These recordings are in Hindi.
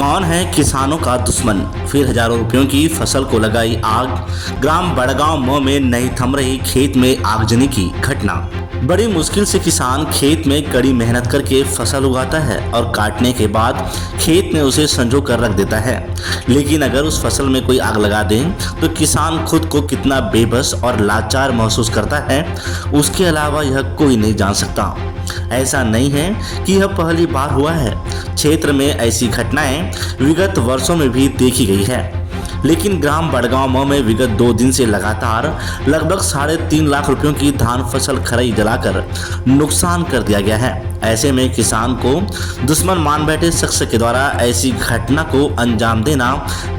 कौन है किसानों का दुश्मन, फिर हजारों रुपयों की फसल को लगाई आग। ग्राम बड़गांव मऊ में नहीं थम रही खेत में आगजनी की घटना। बड़ी मुश्किल से किसान खेत में कड़ी मेहनत करके फसल उगाता है और काटने के बाद खेत में उसे संजो कर रख देता है। लेकिन अगर उस फसल में कोई आग लगा दे तो किसान खुद को कितना बेबस और लाचार महसूस करता है, उसके अलावा यह कोई नहीं जान सकता। ऐसा नहीं है कि यह पहली बार हुआ है। क्षेत्र में ऐसी घटनाएं विगत वर्षों में भी देखी गई है, लेकिन ग्राम बड़गांव मऊ में विगत 2 दिन से लगातार लगभग 3.5 लाख रुपयों की धान फसल खराई जलाकर नुकसान कर दिया गया है। ऐसे में किसान को दुश्मन मान बैठे शख्स के द्वारा ऐसी घटना को अंजाम देना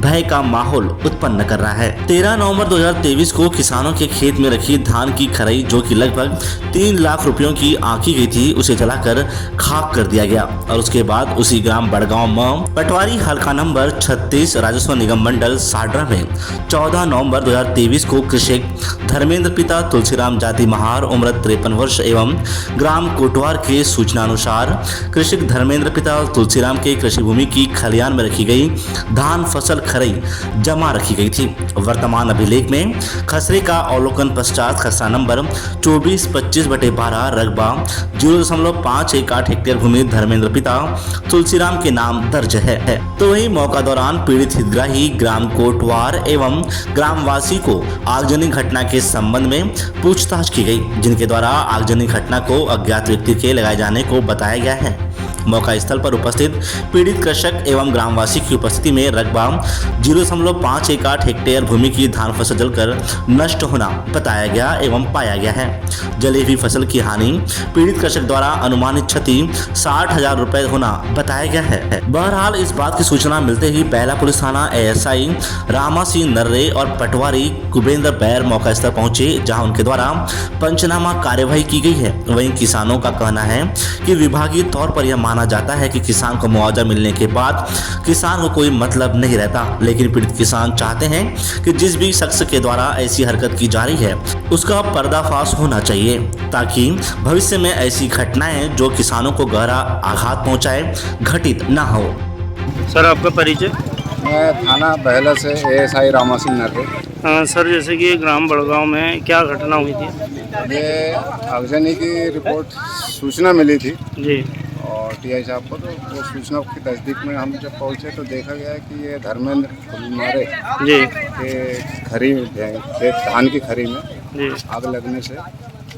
भय का माहौल उत्पन्न कर रहा है। 13 नवंबर 2023 को किसानों के खेत में रखी धान की खराई, जो कि लगभग 3 लाख रुपयों की आंकी गई थी, उसे जलाकर खाक कर दिया गया और उसके बाद उसी ग्राम बड़गांव मऊ पटवारी हल्का नंबर 36 राजस्व निगम मंडल साडरा में 14 नवंबर 2023 को कृषक धर्मेंद्र पिता तुलसीराम जाति महार उम्र 53 वर्ष एवं ग्राम कोटवार के सूचनानुसार कृषक धर्मेंद्र पिता तुलसीराम के कृषि भूमि की खलियान में रखी गई धान फसल खराई जमा रखी गई थी। वर्तमान अभिलेख में खसरे का अवलोकन पश्चात खसरा नंबर 2425/12 रकबा 0.518 हेक्टेयर भूमि धर्मेंद्र पिता तुलसीराम के नाम दर्ज है। तो वही मौका दौरान पीड़ित हितग्राही ग्राम कोटवार एवं ग्रामवासी को आगजनी घटना के संबंध में पूछताछ की गई, जिनके द्वारा आगजनी घटना को अज्ञात व्यक्ति के लगाए जाने को बताया गया है। मौका स्थल पर उपस्थित पीड़ित कृषक एवं ग्रामवासी की उपस्थिति में रकबा 0.518 हेक्टेयर भूमि की धान फसल जलकर नष्ट होना बताया गया एवं पाया गया है। जली हुई फसल की हानि पीड़ित कृषक द्वारा अनुमानित क्षति 60,000 रुपए होना बताया गया है। बहरहाल इस बात की सूचना मिलते ही पहला पुलिस थाना ASI रामा सिंह नर्रे और पटवारी कुबेंद्र बैर मौका स्थल पहुंचे, जहां उनके द्वारा पंचनामा कार्यवाही की गई है। वहीं किसानों का कहना है कि विभागीय तौर पर यह माना जाता है कि किसान को मुआवजा मिलने के बाद किसान को कोई मतलब नहीं रहता, लेकिन पीड़ित किसान चाहते हैं कि जिस भी शख्स के द्वारा ऐसी हरकत की जा रही है उसका पर्दाफाश होना चाहिए, ताकि भविष्य में ऐसी घटनाएं जो किसानों को गहरा आघात पहुंचाए घटित न हो। सर, आपका परिचय? मैं थाना बहला से ASI रामा सिंह नर्रे। सर, जैसे कि ग्राम बड़गांव में क्या घटना हुई थी? ये आगजनी की रिपोर्ट सूचना मिली थी जी। और TI साहब को, तो वो सूचना की तस्दीक में हम जब पहुंचे तो देखा गया कि ये धर्मेंद्र कुमारे जी के खरी खेत धान की खरी में जी आग लगने से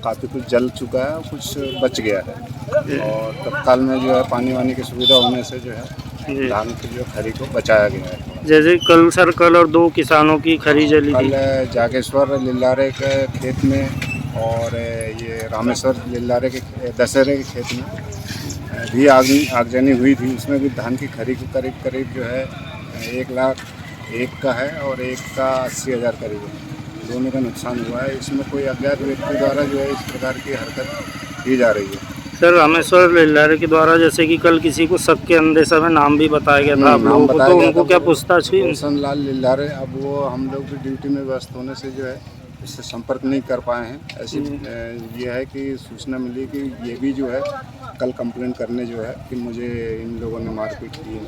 काफ़ी कुछ जल चुका है और कुछ बच गया है, और तत्काल में जो है पानी वानी की सुविधा होने से जो है धान की जो खरी को बचाया गया है। जैसे कल और 2 किसानों की खरी जली थी। कल जागेश्वर लिल्लारे के खेत में और ये रामेश्वर लिल्लारे के दशहरे के खेत में भी आगजनी हुई थी। इसमें भी धान की खरी को करीब जो है 1 लाख एक का है और एक का 80,000 करीब है। दोनों का नुकसान हुआ है। इसमें कोई अज्ञात व्यक्ति द्वारा जो है इस प्रकार की हरकत की जा रही है। सर, रामेश्वर लिल्लारे के द्वारा जैसे कि कल किसी को शक के अंदेशा में नाम भी बताया गया था आप लोगों को, तो उनको क्या पूछताछ हुई? रोशन लाल लिल्लारे, अब वो हम लोग भी ड्यूटी में व्यस्त होने से जो है इससे संपर्क नहीं कर पाए हैं। ऐसी ये है कि सूचना मिली कि ये भी जो है कल कंप्लेंट करने जो है कि मुझे इन लोगों ने मारपीट की है,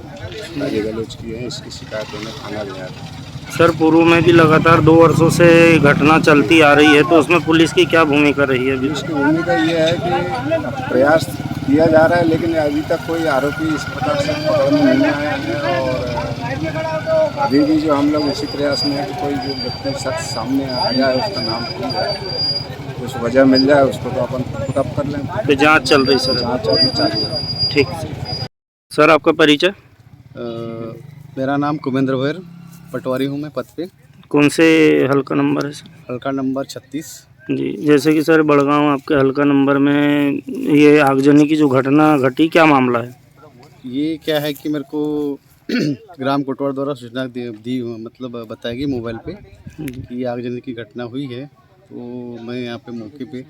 गाली गलौज की है, इसकी शिकायत होने थाना गया था। सर, पूर्व में भी लगातार 2 वर्षों से घटना चलती आ रही है, तो उसमें पुलिस की क्या भूमिका रही है? पुलिस की भूमिका ये है कि प्रयास किया जा रहा है, लेकिन अभी तक कोई आरोपी इस प्रकार से पकड़ में नहीं आया है, और अभी भी जो हम लोग इसी प्रयास में है कि कोई जो व्यक्ति शख्स सामने आ जाए, उसका नाम खुल जाए, उस वजह मिल जाए, उसको तो अपन पुटअप कर लें। तो जाँच चल रही सर? जाँच अभी चालू है। ठीक सर, आपका परिचय? मेरा नाम कुबेंद्र बैर, पटवारी हूँ मैं पद पे। कौन से हल्का नंबर है सर? हल्का नंबर 36 जी। जैसे कि सर बड़गांव आपके हल्का नंबर में ये आगजनी की जो घटना घटी, क्या मामला है? ये क्या है कि मेरे को ग्राम कोटवार द्वारा सूचना दी मतलब बताई गई मोबाइल पे कि आगजनी की घटना हुई है। तो मैं यहाँ पे मौके पे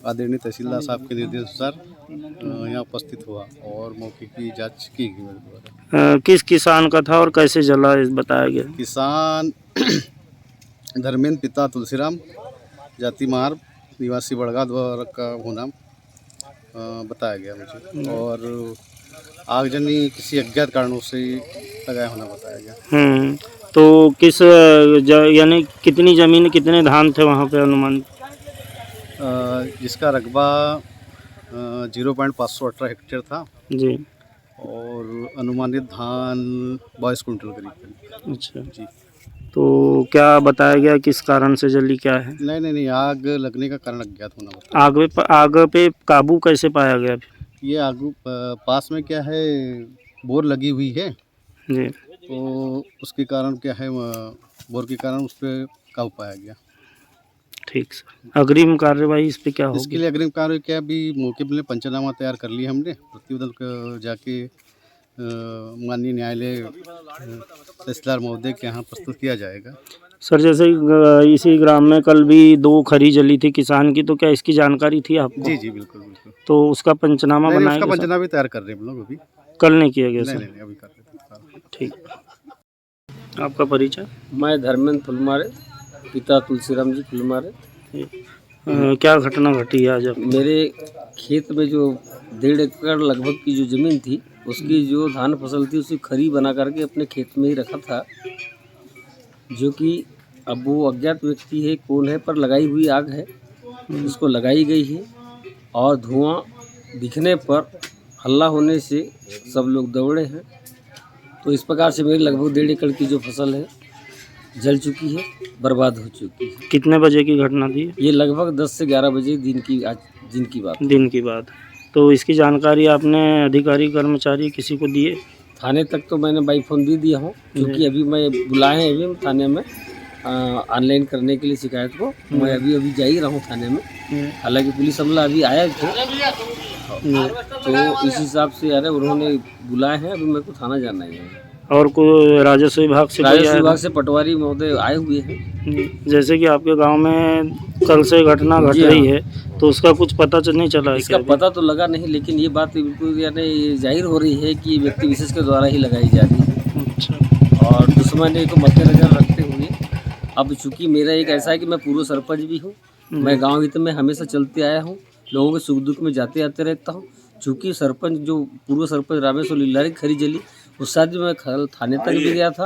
आदरणीय तहसीलदार साहब के निर्देश अनुसार यहाँ उपस्थित हुआ और मौके की जांच की गई मेरे द्वारा। किस किसान का था और कैसे जला इस बताया गया? किसान धर्मेंद्र पिता तुलसीराम जाति महार निवासी बड़गांव द्वारा का होना बताया गया मुझे, और आगजनी किसी अज्ञात कारणों से लगाया होना बताया गया। तो किस यानी कितनी ज़मीन कितने धान थे वहाँ पे अनुमान? जिसका रकबा 0.518 हेक्टेयर था जी। और अनुमानित धान 22 कुंटल करीब। अच्छा। जी। तो क्या बताया गया किस कारण से जली, क्या है? नहीं, आग लगने का कारण अज्ञात होना बताया। आग पे काबू कैसे पाया गया? ये आग पास में क्या है, बोर लगी हुई है, जी। तो उसके कारण क्या है, बोर के कारण उस पर काबू पाया गया। ठीक सर। अग्रिम कार्यवाही इस पे क्या इसके होगी? लिए अग्रिम कार्य क्या, अभी मौके पर पंचनामा तैयार कर लिया हमने, प्रतिवेदन जाके माननीय न्यायालय तहसीलदार महोदय के यहाँ प्रस्तुत किया जाएगा। सर जैसे इसी ग्राम में कल भी 2 खरी जली थी किसान की, तो क्या इसकी जानकारी थी आपको? जी, बिल्कुल। तो उसका पंचनामा नहीं, बनाया उसका गया? पंचनामा भी तैयार कर रहे हैं हम लोग अभी। कल नहीं किया गया सर? नहीं, अभी कर रहे हैं। ठीक। आपका परिचय? मैं धर्मेंद्र फुलमारे, पिता तुलसीराम जी फुलमारे। क्या घटना घटी है आज? मेरे खेत में जो 1.5 एकड़ लगभग की जो ज़मीन थी, उसकी जो धान फसल थी उसी खरी बना करके अपने खेत में ही रखा था, जो कि अब वो अज्ञात व्यक्ति है, कौन है, पर लगाई हुई आग है, उसको लगाई गई है और धुआं दिखने पर हल्ला होने से सब लोग दौड़े हैं। तो इस प्रकार से मेरी लगभग 1.5 एकड़ की जो फसल है जल चुकी है, बर्बाद हो चुकी है। कितने बजे की घटना थी? ये लगभग 10 से 11 बजे दिन की बात। तो इसकी जानकारी आपने अधिकारी कर्मचारी किसी को दिए? थाने तक तो मैंने बाई फोन दे दिया हूँ, क्योंकि अभी मैं बुलाए हैं अभी थाने में ऑनलाइन करने के लिए शिकायत को। मैं अभी जा ही रहा हूँ थाने में, हालांकि पुलिस अमला अभी आया थे, तो इस हिसाब से यार उन्होंने बुलाए हैं, अभी मेरे को थाना जाना है। और कोई राजस्व विभाग से? राजस्व विभाग से पटवारी महोदय आए हुए हैं। जैसे कि आपके गांव में कल से घटना घट रही है, तो उसका कुछ पता नहीं चला है? इसका पता तो लगा नहीं, लेकिन ये बात बिल्कुल यानी जाहिर हो रही है कि ये व्यक्ति विशेष के द्वारा ही लगाई जा रही है। अच्छा। और दुश्मनी को मद्देनजर रखते हुए, अब चूँकि मेरा एक ऐसा है कि मैं पूर्व सरपंच भी हूँ, मैं गाँव हित में हमेशा चलते आया हूँ, लोगों के सुख दुख में जाते आते रहता हूँ। चूँकि सरपंच जो पूर्व सरपंच रामेश्वर लीलारी खरी जली, उस साथ भी मैं थाने तक भी गया था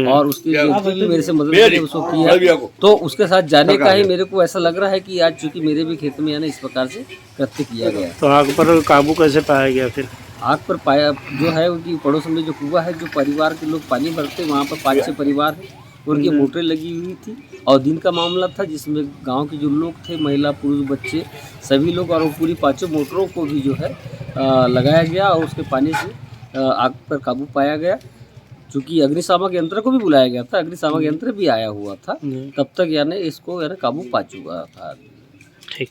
और उसकी भी मेरे से मदद करके उसको किया, तो उसके साथ जाने का ही मेरे को ऐसा लग रहा है कि आज चूँकि मेरे भी खेत में यानी इस प्रकार से कृत्य किया गया। तो आग पर काबू कैसे पाया गया फिर? आग पर पाया जो है उनकी पड़ोस में जो कुआं है, जो परिवार के लोग पानी भरते, वहाँ पर 5-6 परिवार है, उनकी मोटरें लगी हुई थी और दिन का मामला था, जिसमें गांव के जो लोग थे, महिला पुरुष बच्चे सभी लोग, और वो पूरी 5 मोटरों को भी जो है लगाया गया और उसके पानी से आग पर काबू पाया गया। चूँकि अग्निशामक यंत्र को भी बुलाया गया था, अग्निशामक यंत्र भी आया हुआ था, तब तक यानी इसको काबू पा चुका था। ठीक।